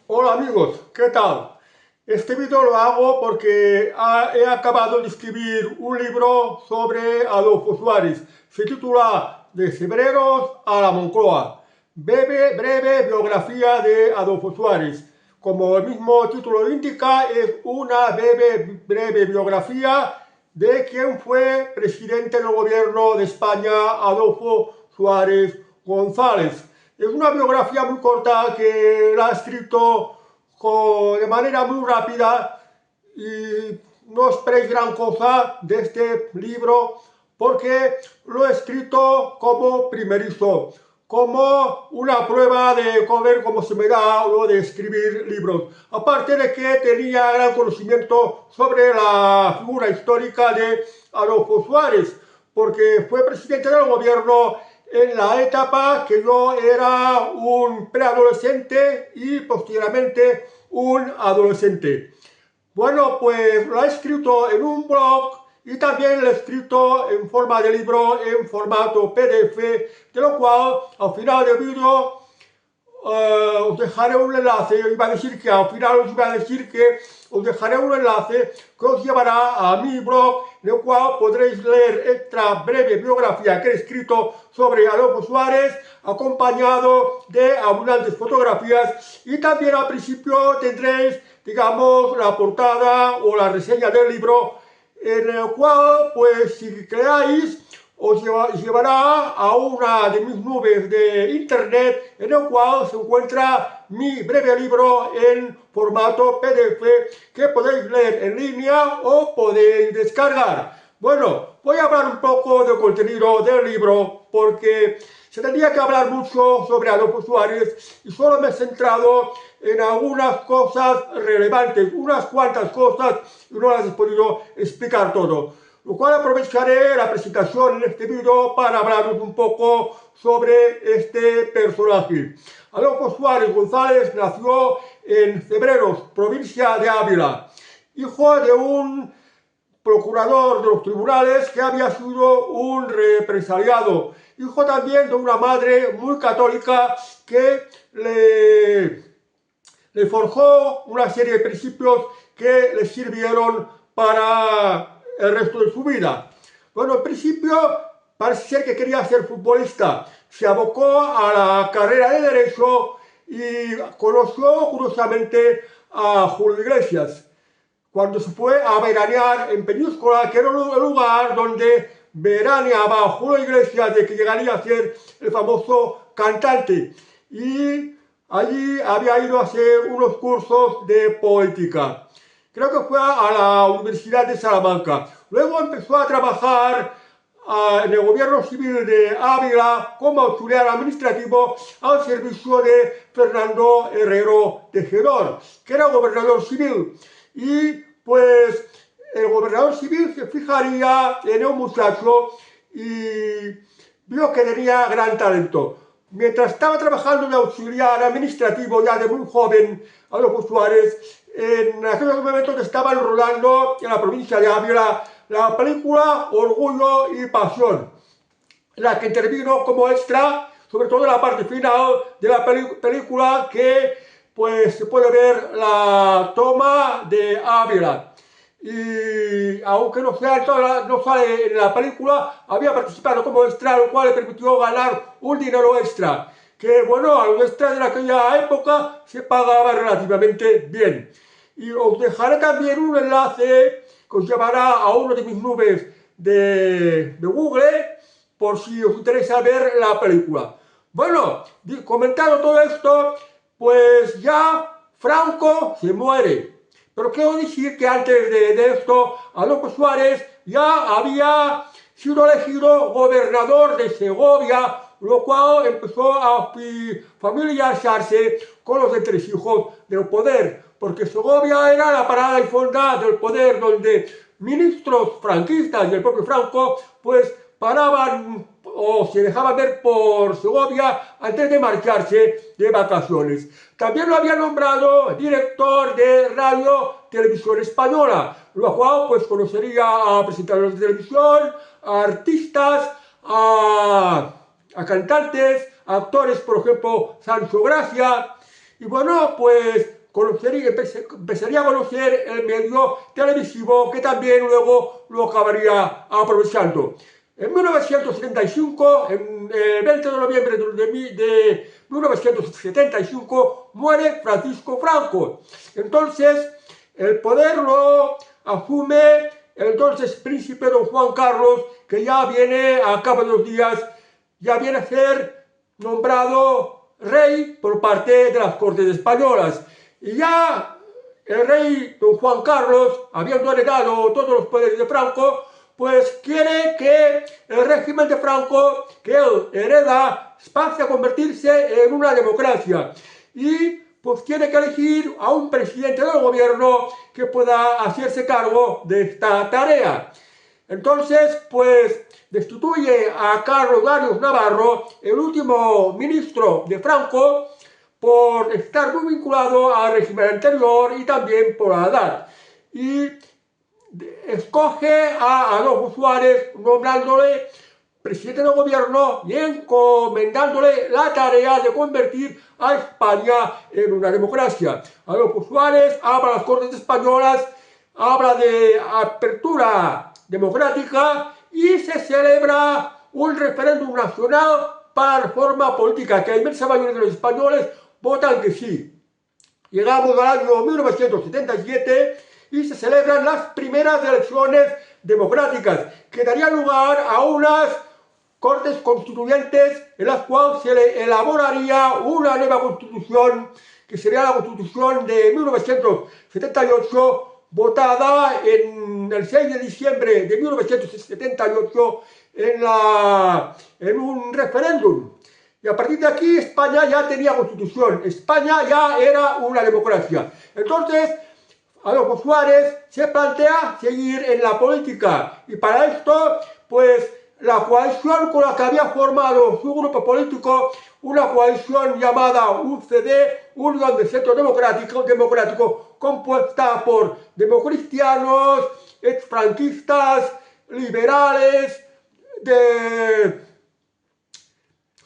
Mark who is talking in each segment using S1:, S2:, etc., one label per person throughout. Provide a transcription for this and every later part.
S1: Hola amigos, ¿qué tal? Este vídeo lo hago porque he acabado de escribir un libro sobre Adolfo Suárez. Se titula De Cebreros a la Moncloa, breve biografía de Adolfo Suárez. Como el mismo título indica, es una breve biografía de quien fue presidente del gobierno de España, Adolfo Suárez González. Es una biografía muy corta que la ha escrito de manera muy rápida y no esperéis gran cosa de este libro porque lo he escrito como primerizo, como una prueba de ver cómo se me da lo de escribir libros. Aparte de que tenía gran conocimiento sobre la figura histórica de Adolfo Suárez, porque fue presidente del gobierno en la etapa que yo era un preadolescente y posteriormente un adolescente. Bueno, pues lo he escrito en un blog y también lo he escrito en forma de libro, en formato PDF, de lo cual al final del vídeo os dejaré un enlace. Iba a decir que al final os iba a decir que os dejaré un enlace que os llevará a mi blog, en el cual podréis leer esta breve biografía que he escrito sobre Adolfo Suárez, acompañado de abundantes fotografías, y también al principio tendréis, digamos, la portada o la reseña del libro, en el cual, pues, si creáis, os llevará a una de mis nubes de internet, en el cual se encuentra mi breve libro en formato PDF que podéis leer en línea o podéis descargar. Bueno, voy a hablar un poco del contenido del libro porque se tendría que hablar mucho sobre Adolfo Suárez y solo me he centrado en algunas cosas relevantes, unas cuantas cosas, y no las he podido explicar todo. Lo cual aprovecharé la presentación en este vídeo para hablaros un poco sobre este personaje. Adolfo Suárez González nació en Cebreros, provincia de Ávila, hijo de un procurador de los tribunales que había sido un represaliado, hijo también de una madre muy católica que le forjó una serie de principios que le sirvieron para el resto de su vida. Bueno, en principio parece ser que quería ser futbolista. Se abocó a la carrera de Derecho y conoció curiosamente a Julio Iglesias cuando se fue a veranear en Peñíscola, que era el lugar donde veraneaba Julio Iglesias, de que llegaría a ser el famoso cantante. Y allí había ido a hacer unos cursos de poética. Creo que fue a la Universidad de Salamanca. Luego empezó a trabajar en el gobierno civil de Ávila como auxiliar administrativo al servicio de Fernando Herrero Tejedor, que era gobernador civil. Y pues el gobernador civil se fijaría en un muchacho y vio que tenía gran talento. Mientras estaba trabajando de auxiliar administrativo ya de muy joven, Adolfo Suárez, en aquellos momentos estaban rodando en la provincia de Ávila la película Orgullo y Pasión, en la que intervino como extra, sobre todo en la parte final de la película, que pues se puede ver la toma de Ávila. Y aunque no sale en la película, había participado como extra, lo cual le permitió ganar un dinero extra, que bueno, a los extras de aquella época se pagaba relativamente bien. Y os dejaré también un enlace que os llevará a uno de mis nubes de Google, por si os interesa ver la película. Bueno, comentando todo esto, pues ya Franco se muere. Pero quiero decir que antes de esto, Adolfo Suárez ya había sido elegido gobernador de Segovia, lo cual empezó a familiarizarse con los entresijos del poder, porque Segovia era la parada y fonda del poder, donde ministros franquistas y el propio Franco pues paraban o se dejaban ver por Segovia antes de marcharse de vacaciones. También lo había nombrado director de Radio Televisión Española, lo cual pues conocería a presentadores de televisión, a artistas, a cantantes, a actores, por ejemplo, Sancho Gracia. Y bueno, pues empezaría a conocer el medio televisivo que también luego lo acabaría aprovechando. En 1975, en el 20 de noviembre de 1975, muere Francisco Franco. Entonces, el poder lo asume el entonces príncipe don Juan Carlos, que ya viene, a cabo de los días, ya viene a ser nombrado rey por parte de las Cortes Españolas. Y ya el rey don Juan Carlos, habiendo heredado todos los poderes de Franco, pues quiere que el régimen de Franco, que él hereda, pase a convertirse en una democracia. Y pues tiene que elegir a un presidente del gobierno que pueda hacerse cargo de esta tarea. Entonces, pues destituye a Carlos Darius Navarro, el último ministro de Franco, por estar muy vinculado al régimen anterior y también por la edad. Y escoge a Adolfo Suárez, nombrándole presidente del gobierno y encomendándole la tarea de convertir a España en una democracia. Adolfo Suárez habla a las Cortes Españolas, habla de apertura democrática y se celebra un referéndum nacional para la reforma política, que la inmensa mayoría de los españoles votan que sí. Llegamos al año 1977 y se celebran las primeras elecciones democráticas, que darían lugar a unas Cortes Constituyentes en las cuales se le elaboraría una nueva constitución, que sería la Constitución de 1978, votada en el 6 de diciembre de 1978 en un referéndum. Y a partir de aquí España ya tenía constitución, España ya era una democracia. Entonces, Adolfo Suárez se plantea seguir en la política y para esto, pues, la coalición con la que había formado su grupo político, una coalición llamada UCD, Unión de Centro Democrático, compuesta por democristianos, exfranquistas, liberales,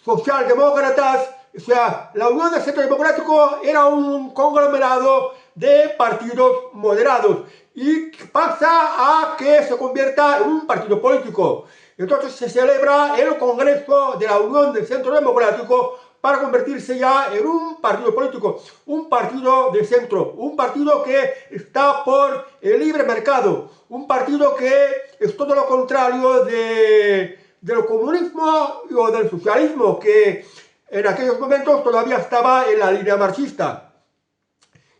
S1: socialdemócratas. O sea, la Unión del Centro Democrático era un conglomerado de partidos moderados y pasa a que se convierta en un partido político. Entonces se celebra el Congreso de la Unión del Centro Democrático para convertirse ya en un partido político, un partido de centro, un partido que está por el libre mercado, un partido que es todo lo contrario del comunismo o del socialismo, que en aquellos momentos todavía estaba en la línea marxista.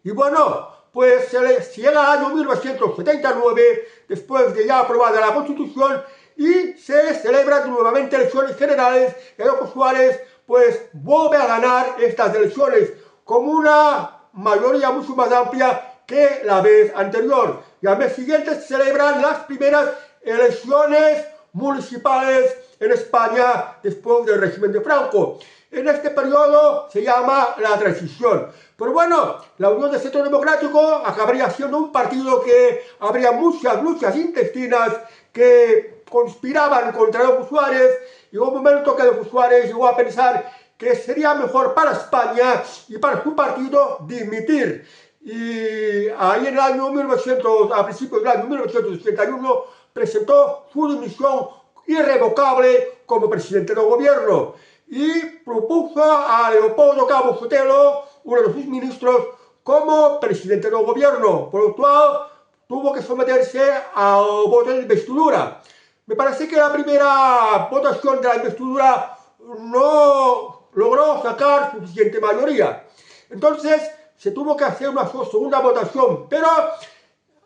S1: Y bueno, pues se llega al año 1979, después de ya aprobada la Constitución, y se celebran nuevamente elecciones generales, y Adolfo Suárez pues vuelve a ganar estas elecciones con una mayoría mucho más amplia que la vez anterior. Y al mes siguiente se celebran las primeras elecciones municipales en España después del régimen de Franco. En este periodo se llama la transición. Pero bueno, la Unión del Centro Democrático acabaría siendo un partido que habría muchas luchas intestinas que conspiraban contra Adolfo Suárez, y hubo un momento que Adolfo Suárez llegó a pensar que sería mejor para España y para su partido dimitir. Y ahí en el año 1900, a principios del año 1981, presentó su dimisión irrevocable como presidente del gobierno y propuso a Leopoldo Cabo Sotelo, uno de sus ministros, como presidente del gobierno, por lo cual tuvo que someterse al voto de investidura. Me parece que la primera votación de la investidura no logró sacar suficiente mayoría. Entonces se tuvo que hacer una segunda votación, pero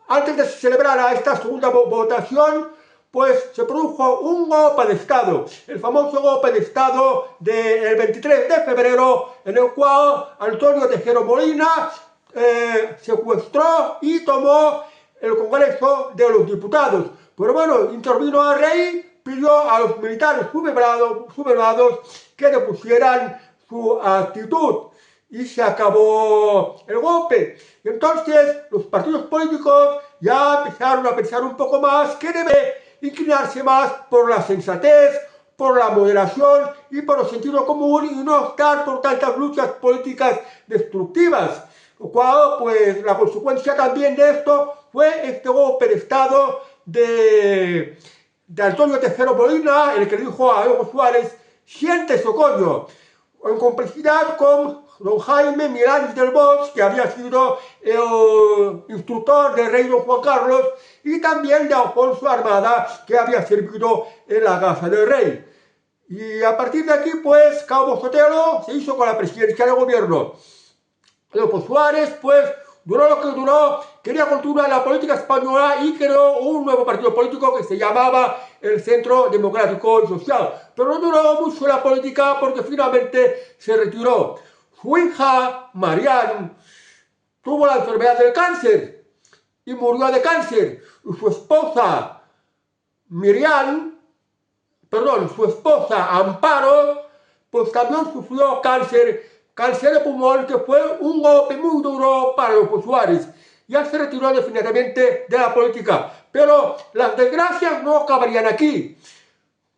S1: antes de celebrar esta segunda votación, pues se produjo un golpe de Estado, el famoso golpe de Estado del 23 de febrero, en el cual Antonio Tejero Molina secuestró y tomó el Congreso de los Diputados. Pero bueno, intervino el rey, pidió a los militares sublevados que depusieran su actitud y se acabó el golpe. Y entonces los partidos políticos ya empezaron a pensar un poco más que debe inclinarse más por la sensatez, por la moderación y por el sentido común y no optar por tantas luchas políticas destructivas. Lo cual, pues, la consecuencia también de esto fue este golpe de Estado de Antonio Tejero Molina, en el que dijo a Adolfo Suárez: siente socorro, en complicidad con don Jaime Miranda del Bosch, que había sido el instructor del rey don Juan Carlos, y también de Alfonso Armada, que había servido en la casa del rey. Y a partir de aquí, pues, Calvo Sotelo se hizo con la presidencia del gobierno. Adolfo Suárez, pues, duró lo que duró, quería continuar la política española y creó un nuevo partido político que se llamaba el Centro Democrático y Social. Pero no duró mucho la política porque finalmente se retiró. Su hija, Marianne, tuvo la enfermedad del cáncer y murió de cáncer. Y su esposa, su esposa, Amparo, pues también sufrió cáncer de pulmón, que fue un golpe muy duro para Adolfo Suárez. Ya se retiró definitivamente de la política. Pero las desgracias no acabarían aquí.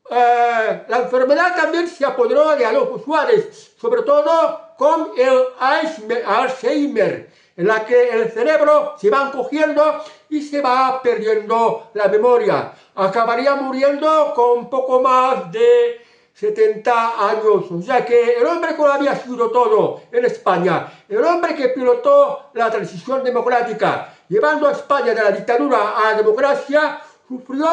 S1: La enfermedad también se apoderó de Adolfo Suárez, sobre todo con el Alzheimer, en la que el cerebro se va encogiendo y se va perdiendo la memoria. Acabaría muriendo con poco más de 70 años, o sea que el hombre que lo había sido todo en España, el hombre que pilotó la transición democrática, llevando a España de la dictadura a la democracia, sufrió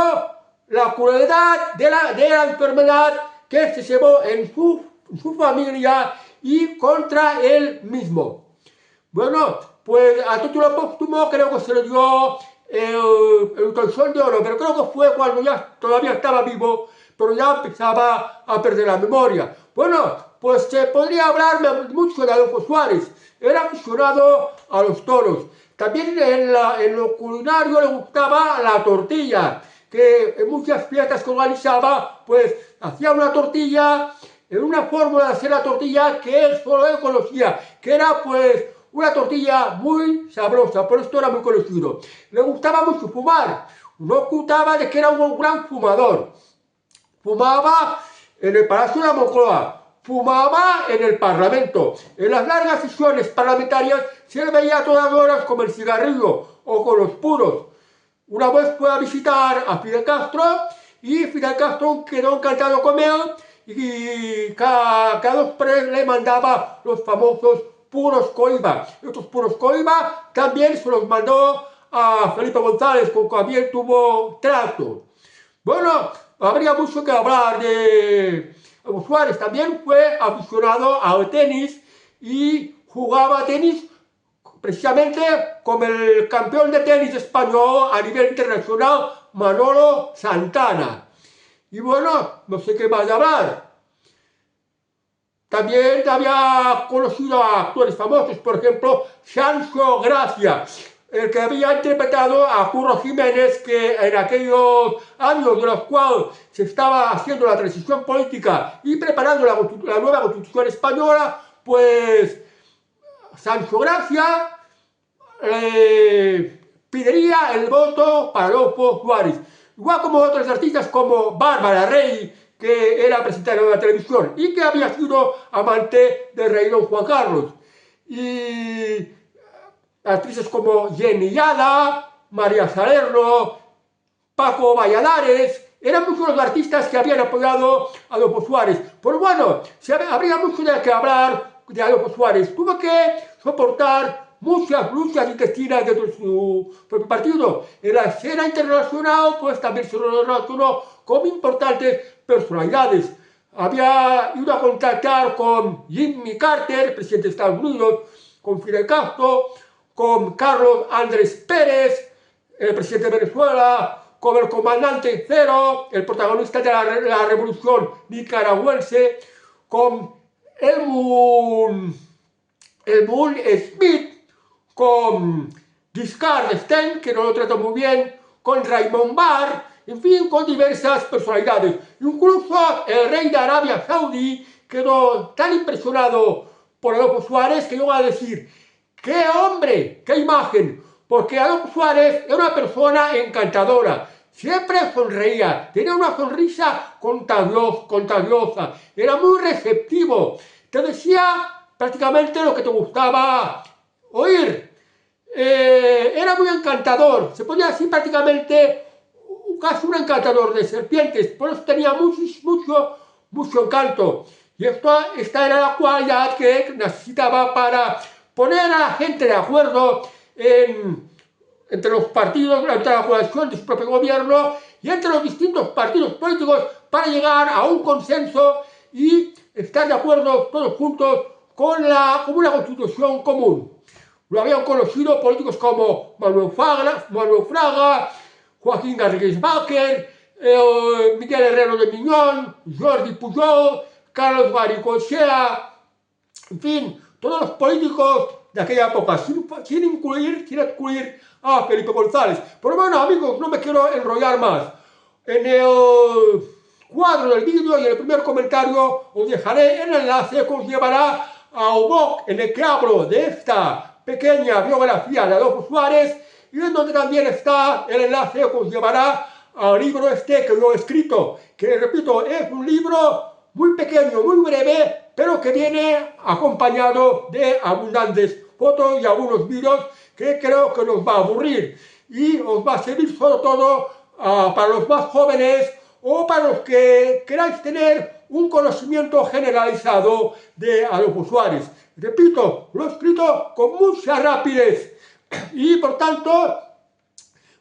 S1: la crueldad de la enfermedad que se llevó en su familia y contra él mismo. Bueno, pues a título póstumo creo que se le dio el Toisón de Oro, pero creo que fue cuando ya todavía estaba vivo, pero ya empezaba a perder la memoria. Bueno, pues se podría hablar mucho de Adolfo Suárez. Era aficionado a los toros. También en lo culinario le gustaba la tortilla, que en muchas fiestas que organizaba, pues hacía una tortilla, en una fórmula de hacer la tortilla que solo él conocía, que era pues una tortilla muy sabrosa, por esto era muy conocido. Le gustaba mucho fumar, no ocultaba de que era un gran fumador. Fumaba en el Palacio de la Moncloa, fumaba en el Parlamento. En las largas sesiones parlamentarias se le veía a todas horas con el cigarrillo o con los puros. Una vez fue a visitar a Fidel Castro y Fidel Castro quedó encantado con él y cada 2 por 3 le mandaba los famosos puros Coiba. Estos puros Coiba también se los mandó a Felipe González, con quien también tuvo trato. Bueno, habría mucho que hablar de Adolfo Suárez. También fue aficionado al tenis y jugaba tenis precisamente con el campeón de tenis español a nivel internacional, Manolo Santana. Y bueno, no sé qué más de hablar. También había conocido a actores famosos, por ejemplo, Sancho Gracia, el que había interpretado a Curro Jiménez, que en aquellos años de los cuales se estaba haciendo la transición política y preparando la nueva Constitución española, pues Sancho Gracia pediría el voto para Adolfo Suárez. Igual como otros artistas como Bárbara Rey, que era presentadora de la televisión y que había sido amante del rey don Juan Carlos. Y actrices como Jenny Yada, María Salerno, Paco Valladares, eran muchos los artistas que habían apoyado a Adolfo Suárez. Pues bueno, habría mucho de que hablar de Adolfo Suárez. Tuvo que soportar muchas luchas intestinas dentro de su propio partido. En la escena internacional, pues también se relacionó con importantes personalidades. Había ido a contactar con Jimmy Carter, presidente de Estados Unidos, con Fidel Castro, con Carlos Andrés Pérez, el presidente de Venezuela, con el comandante Cero, el protagonista de la revolución nicaragüense, con Helmut Schmidt, con Giscard d'Estaing, que no lo trató muy bien, con Raymond Barre, en fin, con diversas personalidades. Incluso el rey de Arabia Saudí quedó tan impresionado por Adolfo Suárez que llegó a decir: ¡qué hombre! ¡Qué imagen! Porque Adolfo Suárez era una persona encantadora, siempre sonreía, tenía una sonrisa contagiosa, era muy receptivo, te decía prácticamente lo que te gustaba oír. Era muy encantador, se ponía así prácticamente casi un encantador de serpientes, por eso tenía mucho encanto. Y esta era la cualidad que necesitaba para poner a la gente de acuerdo entre los partidos, entre la coalición de su propio gobierno y entre los distintos partidos políticos para llegar a un consenso y estar de acuerdo todos juntos con una constitución común. Lo habían conocido políticos como Manuel Fraga, Joaquín Garrigues Báquer, Miguel Herrero de Miñón, Jordi Pujol, Carlos Garicoechea, en fin, todos los políticos de aquella época, sin excluir a Felipe González. Pero bueno, amigos, no me quiero enrollar más. En el cuadro del vídeo y en el primer comentario os dejaré el enlace que os llevará a un blog en el que hablo de esta pequeña biografía de Adolfo Suárez y en donde también está el enlace que os llevará al libro que yo he escrito, que repito, es un libro muy pequeño, muy breve, pero que viene acompañado de abundantes fotos y algunos vídeos que creo que nos va a aburrir y os va a servir sobre todo para los más jóvenes o para los que queráis tener un conocimiento generalizado de Adolfo Suárez. Repito, lo he escrito con mucha rapidez y por tanto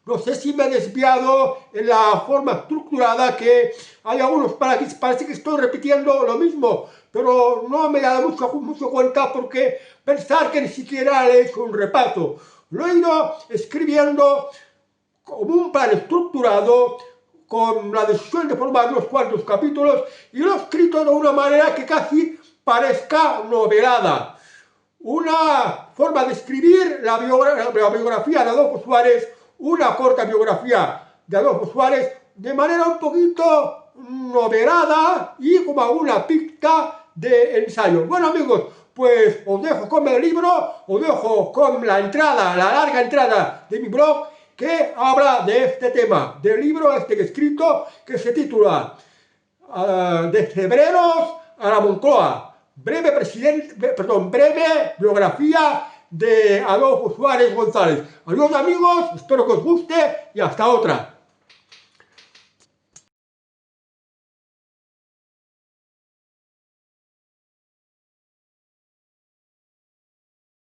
S1: no sé si me he desviado en la forma estructurada, que hay algunos parece que estoy repitiendo lo mismo, pero no me he dado mucho cuenta porque pensar que ni siquiera le he hecho un repaso. Lo he ido escribiendo como un plan estructurado, con la decisión de formar unos cuantos capítulos, y lo he escrito de una manera que casi parezca novelada. Una forma de escribir la biografía de Adolfo Suárez, una corta biografía de Adolfo Suárez, de manera un poquito novelada y como una pizca de ensayo. Bueno, amigos, pues os dejo con el libro, os dejo con la larga entrada de mi blog, que habla de este tema, del libro que he escrito, que se titula De Cebreros a la Moncloa, breve biografía de Adolfo Suárez González. Adiós, amigos, espero que os guste y hasta otra.